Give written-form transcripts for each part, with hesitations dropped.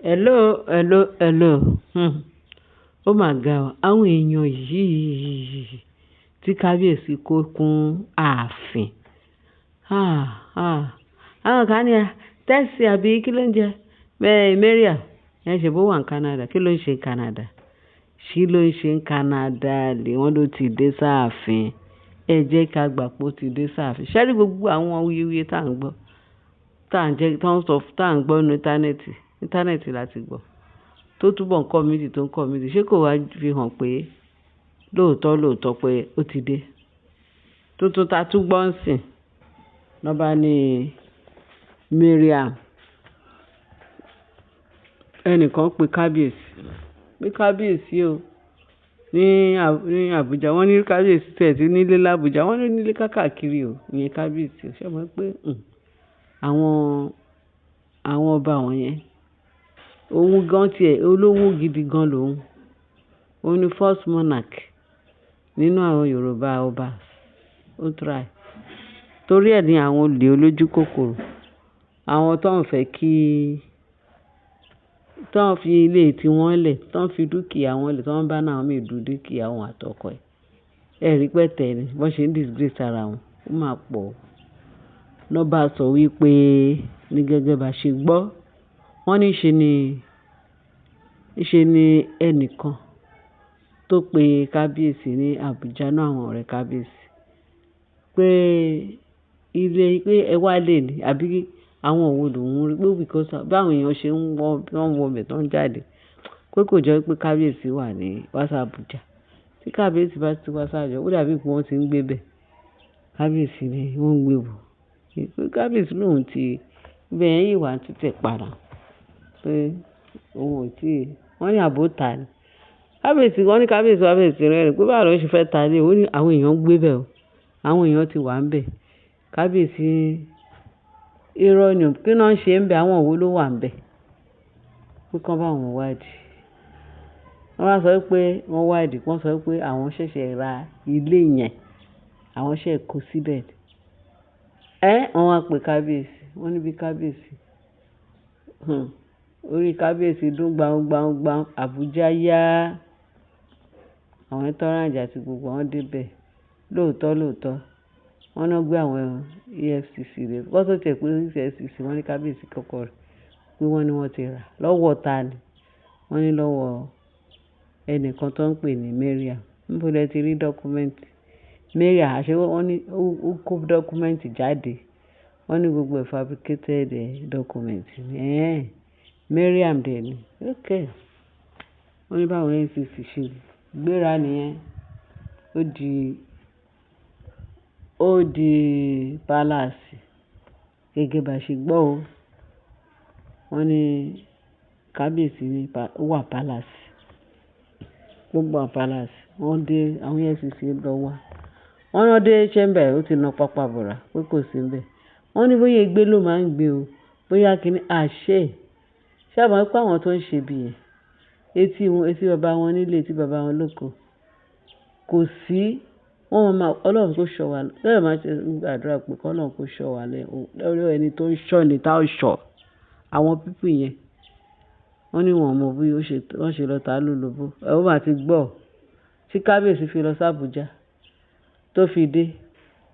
Hello, hello, hello. Ó mà ga ọ́. Àwọn èèyàn yìí tí kábíyèsí kó kún ààfin. Àwọn kan ní tẹ́sì àbí kí ló ń jẹ? Mariam, ẹ ṣe bó wà ní Canada. Kí ló ń ṣe ní Canada? Ṣí ló ń ṣe ní Canada lè wọ́n ló ti dé sáàfin. Ẹ jẹ́ ká gbà pé ó ti dé sáàfin. Ṣé rí gbogbo àwọn awuyewuye tá à ń gbọ́? Tá à ń gbọ́ ní íńtánẹ́ẹ̀tì láti gbọ́. Tó túbọ̀ ń kọ́mídì tó ń kọ́mídì. Ṣé kò wá fi hàn pé lóòótọ́ pé ó ti dé? Tuntun ta tún gbọ́ ń sìn. Lọ́ba ní Mariam. Ẹnìkan pe kábíyèsí o ní Àbújá. Wọ́n ní kábíyèsí tẹ̀ sí nílé l'Àbújá. Wọ́n ní nílé káàkiri o. Ìyẹn kábíyèsí o. Ṣé o mọ̀ pé àwọn ọba wọ̀nyẹn òun gan tiẹ̀ olówó gidi gan lòun. Òun ni first monarch nínú àwọn Yorùbá ọba. Ó try. Torí ẹ̀ ni àwọn olè olójú kòkòrò. Àwọn tó ń fẹ́ kí tó ń fi ilé tí wọ́n lẹ̀, tó ń fi dúkìá wọn lẹ̀, tó ń bá náà mìí du dúkìá wọn àtọkọ ẹ̀. Ẹ̀rí pẹ̀tẹ́ ni bọ́n ṣe ń disgrace ara wọn. Ó máa pọ̀. Lọ́ba sọ wípé ní gẹ́gẹ́ bá ṣe gbọ́, wọ́n ní ṣe ni ẹnìkan tó pe kábíyèsí ní Àbújá náà àwọn ọ̀rẹ́ kábíyèsí pé ẹ wá lè ní àbí àwọn òwò lòun rí pé because báwọn èèyàn ṣe ń wọ ọbẹ̀ tó ń jáde pé kò jẹ́ pé kábíyèsí wà ní Àbújá. Tí kábíyèsí bá ti wá sáàjọ ó dàbí pé wọ́n ti ń gbé bẹ̀. Kábíyèsí ni wọ́n ń gbé bọ̀. Pé kábíyèsí lòun ti ibẹ̀ yẹn yìí wà ní títẹ̀ padà pé òun ò tí wọ́n ní àbò ta ni. Kábíyèsí wọ́n ní kábíyèsí wá bẹ̀rẹ̀ sí rẹ́rìn pé báwo ló ṣe fẹ́ ta ilé? Ó ní àwọn èèyàn ń gbé bẹ̀ o. Àwọn èèyàn ti wà ń bẹ̀. Kábíyèsí irọ́ ni kí náà ń ṣe ń bẹ̀ àwọn òwò ló wà ń bẹ̀. Pé kán bá wọn wádìí. Wọ́n wá sọ pé wọ́n wádìí. Wọ́n sọ pé àwọn ṣẹ̀ṣẹ̀ ra ilé yẹn. Àwọn ṣẹ̀ kó síbẹ̀. Wọ́n wá pe kábíyèsí. Wọ́n ní bí kábíyèsí. Orí kábíyèsí dún gbàùngbàùngbàùn. Àbújá yá. Àwọn tọ́rànjà àti gbogbo wọn débẹ̀. Lóòótọ́. Wọ́n náà gbé àwọn EFCC rẹ̀. Wọ́n tó tẹ̀ pé EFCC wọ́n ní kábíyèsí kọ́kọ́ rẹ̀. Pé wọ́n ní wọ́n ti rà. Lọ́wọ́ ta ni? Wọ́n ní lọ́wọ́ ẹnìkan tó ń pè ní Mariam. Níbo lẹ ti rí dọ́kúmẹ́ǹtì? Mariam àṣé wọ́n ní ó kó dọ́kúmẹ́ǹtì jáde. Wọ́n ní gbogbo fabricated document ni. Mariam dẹ̀ ni. Okay. Wọ́n ní báwọn EFCC ṣe gbéra nìyẹn. Ó di palace. Gẹ́gẹ́ bá ṣe gbọ́ o. Wọ́n ní kábíyèsí ní ó wà palace. Gbogbo palace. Wọ́n dé àwọn EFCC lọ wá. Wọ́n náà dé chamber ó ti na pápá bọ̀rà pé kò sí níbẹ̀. Wọ́n ní bóyá ègbé ló máa ń gbé o. Bóyá kíní àṣẹ. Ṣé àmọ́ pé àwọn tó ń ṣe bí yẹn. Etí bàbá wọn nílé etí bàbá wọn lóko. Kò sí Ọlọ́run kó ṣọ́ wa. Lẹ́yìn máa ṣe àdúrà pé kí Ọlọ́run kó ṣọ́ wa lọ́wọ́ ẹni tó ń ṣọ́ ni tá ò ṣọ́. Àwọn pípù yẹn. Wọ́n ní wọn mọ̀ bí wọ́n ṣe lọ ta lólobó. Ó máa ti gbọ́. Tí kábíyèsí fi lọ sí Àbújá tó fi dé.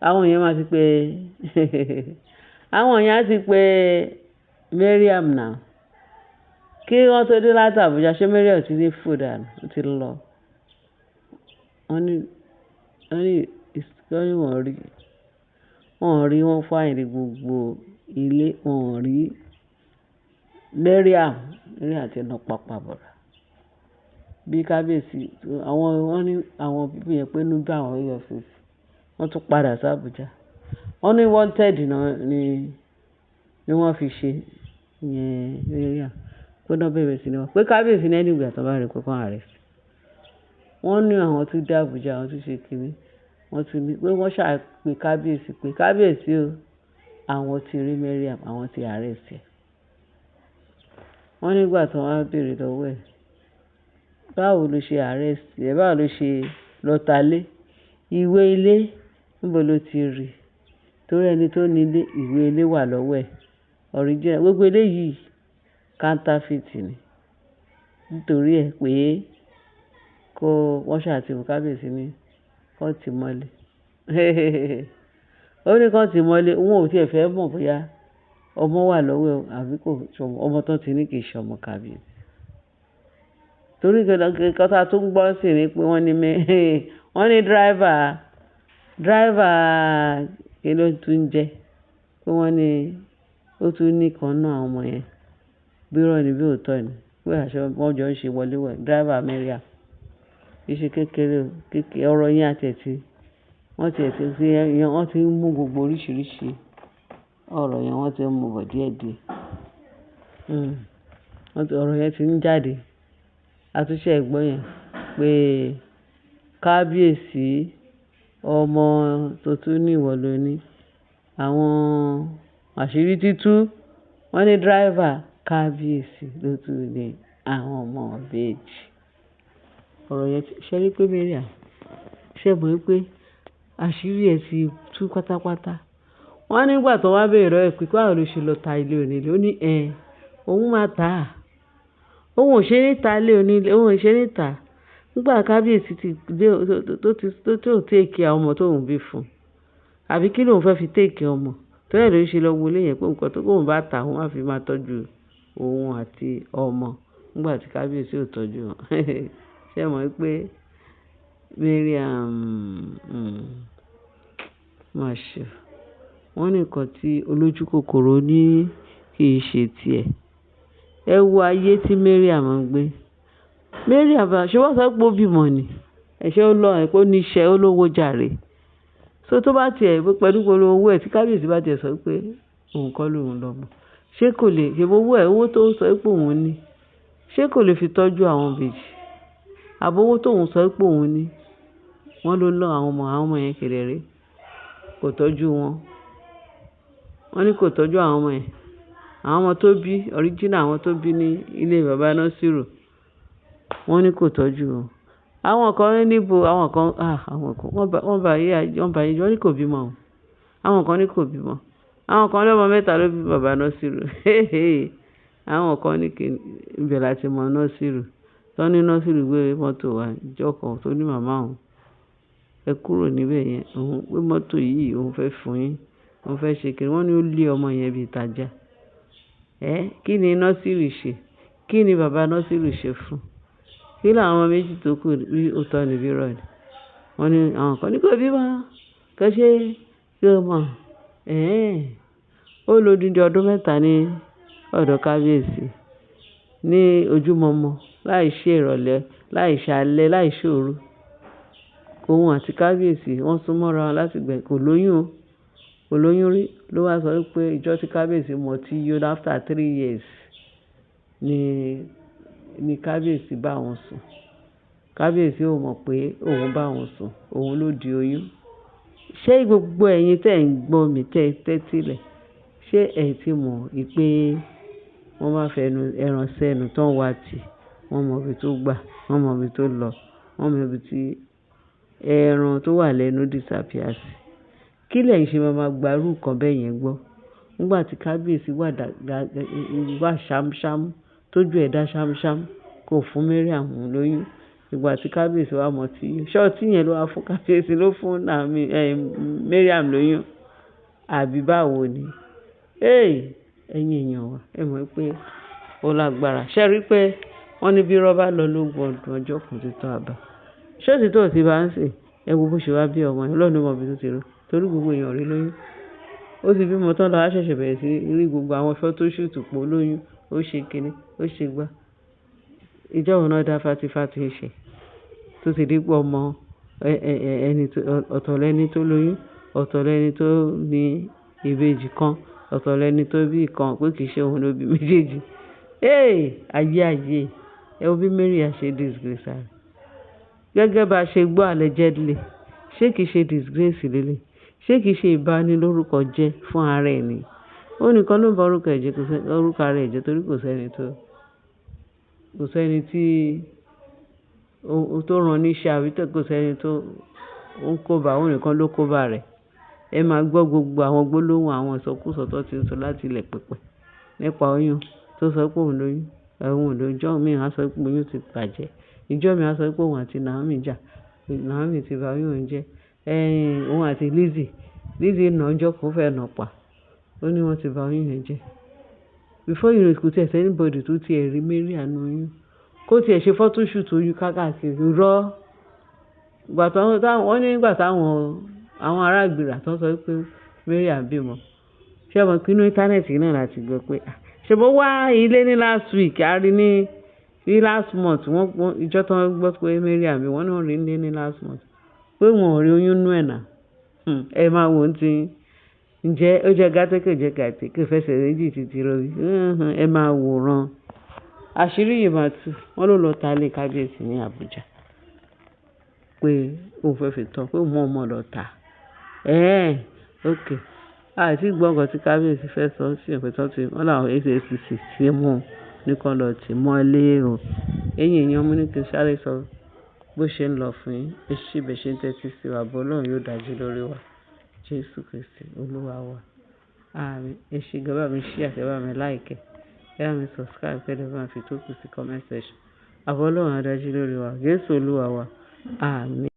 Àwọn èèyàn máa ti pé Mariam náà. Kí wọ́n tó dé láti Àbújá ṣé Mariam ti ní food and ó ti lọ. Wọ́n ní wọ́n rí wọ́n fáìlì gbogbo ilé. Wọ́n rí Mariam àti ẹ̀nà pápá bọ̀rà. Bí kábíyèsí wọ́n ní àwọn pípù yẹn pé inú bí àwọn EFCC. Wọ́n tún padà sí Àbújá. Wọ́n ní wanted ni wọ́n fi ṣe ìyẹn Mariam. Pé náà bẹ̀rẹ̀ sí ni wọ́n. Pé kábíyèsí ní ẹni ìgbà tó bá rí pé kán arrest. Wọ́n ní àwọn tún dé Àbújá àwọn tún ṣe kíní. Wọ́n tún ní pé wọ́n ṣàpè kábíyèsí o. Àwọn ti rí Mariam àwọn ti arrest ẹ̀. Wọ́n nígbà tí wọ́n á béèrè lọ́wọ́ ẹ̀. Báwo ló ṣe arrest ẹ̀? Báwo ló ṣe lọ ta lé? Ìwé ilé níbo ló ti rí? Torí ẹni tó ní ilé ìwé ilé wà lọ́wọ́ ẹ̀. Original gbogbo eléyìí counterfeit ni nítorí ẹ̀ pé wọ́n ṣáà ti mú kábíyèsí ní kán tì í mọ́lé ó ní kán tì í mọ́lé òun ò tiẹ̀ fẹ́ mọ̀ bóyá ọmọ wà lọ́wọ́ ẹ̀ àbí kò ṣọmọ ọmọ tán ti ní kì í ṣọmọ kábíyèsí torí nǹkan tá a tún gbọ́ sí ni pé wọ́n ní dráìvà kí ló tún jẹ́ pé wọ́n ní ó tún ní kan náà àwọn ọmọ yẹn bírọ̀ ni bí òótọ́ ni pé àṣẹ wọn jọ ń ṣe wọléwọ̀ dráìvà Mariam iṣẹ́ kékeré ọ̀rọ̀ yẹn àtẹ̀tí wọ́n ti ń mú gbogbo oríṣiríṣi ọ̀rọ̀ yẹn wọ́n ti ń mú bọ̀ díẹ̀díẹ̀ ọ̀rọ̀ yẹn ti ń jáde àtúnṣe ẹ̀gbọ́n yẹn pé kábíyèsí ọmọ tó tún ní ìwọ ló ní àwọn àṣírí títú wọ́n ní dráìvà kábíyèsí ló tún ní àwọn ọmọ ìbejì ọ̀rọ̀ yẹn ṣe rí pé Mariam ṣe mọ̀ pé àṣírí ẹ̀ ti tú pátápátá wọ́n nígbà tó wá bèèrè ẹ̀ pé báwo ló ṣe lọ ta ilé onílé ó ní òun máa tà á òun ò ṣe ní ta ilé onílé òun ò ṣe ní tà á nígbà kábíyèsí ti dé tó téèkì àwọn ọmọ tóun bí fún àbí kí lòun fẹ́ fi téèkì ọmọ tó yẹ ló ṣe lọ wọlé yẹn pé nǹkan tó kóun bá tà òun á fi máa tọ́jú òun àti ọmọ nígbà tí kábíyèsí ò tọ́jú wọn ṣe mọ̀ pé Mariam máa ṣe wọ́n ní nǹkan tí olójú kòkòrò ní kì í ṣe tiẹ̀ ẹ wo ayé tí Mariam ń gbé Mariam ṣé wọ́n sọ pé ó bímọ ni ẹ̀ṣẹ́ ó lọ ẹ̀ pé ó níṣẹ́ ó lówó jàre so tó bá tiẹ̀ pẹ̀lú gbogbo owó ẹ̀ tí kábíyèsí bá tiẹ̀ sọ pé òun kọ́ lòun lọ́mọ ṣé kò lè ṣe owó tó ń sọ pé òun ní ṣé kò lè fi tọ́jú àwọn ìbejì àbówó tóun sọ pé òun ní wọ́n ló lọ àwọn ọmọ yẹn kéré kò tọ́jú wọn wọ́n ní kò tọ́jú àwọn ọmọ yẹn àwọn ọmọ tó bí ọ̀ríjínà àwọn tó bí ní ilé bàbá Násírù wọ́n ní kò tọ́jú wọn àwọn kan níbo àwọn kan wọ́n bá yí wọ́n ní kò bímọ àwọn kan ní kò bímọ àwọn kan lọ́mọ mẹ́ta ló bí bàbá Násírù àwọn kan ní ibẹ̀ láti mọ Násírù tó ní Násírù gbé mọ́tò wá ìjọ kan tó ní màmá òun ẹ kúrò níbẹ̀ yẹn òun gbé mọ́tò yìí òun fẹ́ fún yín òun fẹ́ ṣe kiri wọ́n ní ó lé ọmọ yẹn bíi ìtajà kí ni Násírù ṣe kí ni bàbá Násírù ṣe fún kí làwọn méjì tó kù rí òótọ́ níbí rọ̀ ni wọ́n ní àwọn kan ní kò bímọ kò ṣe kí o mọ̀ ó lo odindi ọdún mẹ́ta ní ọ̀dọ̀ kábíyèsí ní ojúmọmọ láì ṣe ìrọ̀lẹ́ láì ṣalẹ́ láì ṣòru òun àti kábíyèsí wọ́n sún mọ́ra wọn láti gbẹ̀ kò lóyún rí ló wá sọ pé ìjọ tí kábíyèsí mọ̀ tí yó after 3 years ni kábíyèsí bá wọn sùn kábíyèsí ò mọ̀ pé òun bá wọn sùn òun ló di oyún ṣé gbogbo ẹ̀yin tẹ́ ń gbọ́ mi tẹ́tílẹ̀ ṣé ẹ̀ ti mọ̀ pé wọ́n bá fẹnu ẹran sẹ́nu tán wá tì wọ́n mọ ibi tó gbà wọ́n mọ ibi tó lọ wọ́n mọ ibi tí ẹran tó wà lẹ́nu disappear sí kí lẹ́yìn ṣe máa gbárù kan bẹ́ẹ̀ yẹn gbọ́ nígbà tí kábíyèsí wà ṣámṣám tójú ẹ̀ dá ṣámṣám kò fún Mariam lóyún ìgbà tí kábíyèsí wà mọ̀ tí ṣọ́ọ̀tì yẹn ló wá fún kábíyèsí ló fún Mariam lóyún àbí báwo ni ẹ̀yin èèyàn wa ẹ mọ̀ pé ó lágbára ṣe rí pé wọ́n ní bí rọ́bà lọ lógún ọdún ọjọ́ kan ti tọ́ àbá ṣọ́ọ̀tì tó ti bá ń sè ẹ wo bó ṣe wá bí ọmọ yẹn lọ́nà ọmọ bí tó ti rú torí gbogbo èèyàn rí lóyún ó sì bímọ tán lọ á ṣẹ̀ṣẹ̀ bẹ̀rẹ̀ sí rí gbogbo àwọn photoshoot pọ̀ lóyún ó ṣe kinní ó ṣe gbá ìjọ òun náà dá fatifati ṣe tó ti dípò ọmọ ẹni ọ̀tọ̀ lẹ́ni tó lóyún ọ̀tọ̀ lẹ́ni tó ní ìbejì kan ọ̀tọ̀ lẹ́ni tó bí kan pé kìí ṣe òun ló bí méjèèjì ayé ẹ wo bí Mariam ṣe disgrace rẹ̀ gẹ́gẹ́ bá a ṣe gbọ́ allegedly ṣé kìí ṣe disgrace lélẹ̀ ṣé kìí ṣe ìbanilórúkọ jẹ́ fún ara ẹ̀ ni ó nìkan ló ń ba orúkọ ara ẹ̀ jẹ́ torí kò sẹ́ni tí tó ràn níṣẹ́ àbí kò sẹ́ni tó ń kóbá òun nìkan ló kóbá rẹ̀ ẹ máa gbọ́ gbogbo àwọn gbólóhùn àwọn ìsọkúsọ tó ti ń sọ láti ilẹ̀ pẹ̀pẹ̀ nípa oyún tó sọ pé òun lóyún òun ò lóyún. Ìjọ́ mi á sọ pé oyún ti bàjẹ́. Ìjọ́ mi á sọ pé òun àti Naomi jà, Naomi ti ba oyún òun jẹ́. Òun àti Lizzy nà ọjọ́ kan fẹ́ nà pa, ó ní wọ́n ti ba oyún yẹn jẹ́. Before you know it, kò tiẹ̀ anybody tó tiẹ̀ rí Mariam nínú oyún, kó tiẹ̀ ṣe photoshoot oyún káàkiri rọ́. Wọ́n ní nígbà táwọn ará Ìgbìrà tó sọ pé Mariam bímọ, ṣé ọmọ pé inú íńtánẹ́ẹ̀tì náà láti gbọ́ pé ṣe bó wá ilé ní last week, a rí ní last month, ìjọ tó ń gbọ́ pé Mariam bí wọ́n náà rí ilé ní last month, pé wọn ò rí oyún nú ẹ̀ náà. Ẹ máa wò ó ti ǹjẹ́ ó jẹ́ gàtẹ́kẹ̀ jẹ́ gàtẹ́kẹ̀ fẹsẹ̀ méjì títí rọ́bì. Ẹ máa wòran. Àṣírí yìí máa tú. Wọ́n ló lọ ta ilé kábíyèsí ní Àbújá pé òun fẹ́ fi tán, pé òun mọ̀ ọmọ lọ tà. Ok. Àti gbọ́ngàn tí kábíyèsí fẹ́ sọ sí ìpẹ́tọ́ tí wọ́n làwọn EFCC sí mú nìkan lọ tì mọ́ ilé o. Èèyàn mú ní kí n sáré sọ bó ṣe ń lọ fún yín. Èṣì bẹ̀ ṣe ń tẹ́tí sí wa, bọ́ Ọlọ́run yóò dájú lórí wa. Jésù Kristi Olúwa wa. Àmín. Èṣì gan bá mi share, ẹ bá mi like, ẹ bá mi subscribe, ẹ bá mi fi tó kù sí comment section. Àbọ̀ Ọlọ́run á dájú lórí wa. Jésù Olúwa wa. Àmín.